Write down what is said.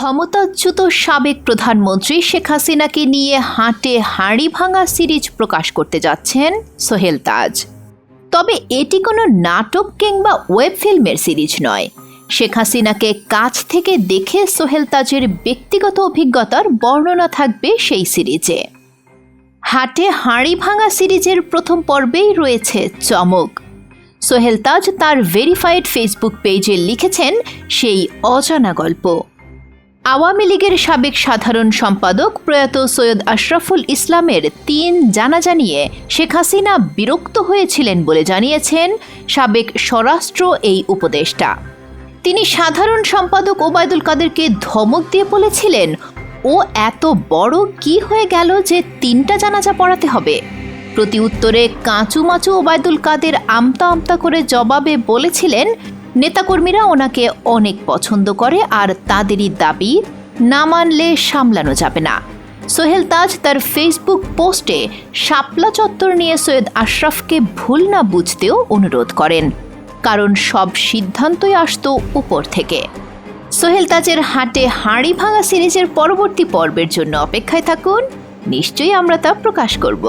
ক্ষমতাচ্যুত সাবেক প্রধানমন্ত্রী শেখ হাসিনাকে নিয়ে হাটে হাঁড়ি ভাঙা সিরিজ প্রকাশ করতে যাচ্ছেন সোহেল তাজ। তবে এটি কোনো নাটক কিংবা ওয়েব ফিল্মের সিরিজ নয়। শেখ হাসিনাকে কাছ থেকে দেখে সোহেল তাজের ব্যক্তিগত অভিজ্ঞতার বর্ণনা থাকবে সেই সিরিজে। হাটে হাঁড়ি ভাঙা সিরিজের প্রথম পর্বেই রয়েছে চমক। সোহেল তাজ তার ভেরিফাইড ফেসবুক পেজে লিখেছেন সেই অজানা গল্প। আওয়ামী লীগের সাবেক সাধারণ সম্পাদক প্রয়াত সৈয়দ আশরাফুল ইসলামের ৩ জানাজা নিয়ে শেখ হাসিনা বিরক্ত হয়েছিলেন বলে জানিয়েছেন সাবেক স্বরাষ্ট্র এই উপদেষ্টা। তিনি সাধারণ সম্পাদক ওবায়দুল কাদেরকে ধমক দিয়ে বলেছিলেন, ও এত বড় কি হয়ে গেল যে ৩টা জানাজা পড়াতে হবে। প্রতি উত্তরে কাঁচুমাচু ওবায়দুল কাদের আমতা আমতা করে জবাবে বলেছিলেন, নেতাকর্মীরা ওনাকে অনেক পছন্দ করে আর তাদেরই দাবি না মানলে সামলানো যাবে না। সোহেল তাজ তার ফেসবুক পোস্টে শাপলা চত্বর নিয়ে সৈয়দ আশরাফকে ভুল না বুঝতেও অনুরোধ করেন, কারণ সব সিদ্ধান্তই আসত উপর থেকে। সোহেল তাজের হাটে হাঁড়ি ভাঙা সিরিজের পরবর্তী পর্বের জন্য অপেক্ষায় থাকুন, নিশ্চয়ই আমরা তা প্রকাশ করব।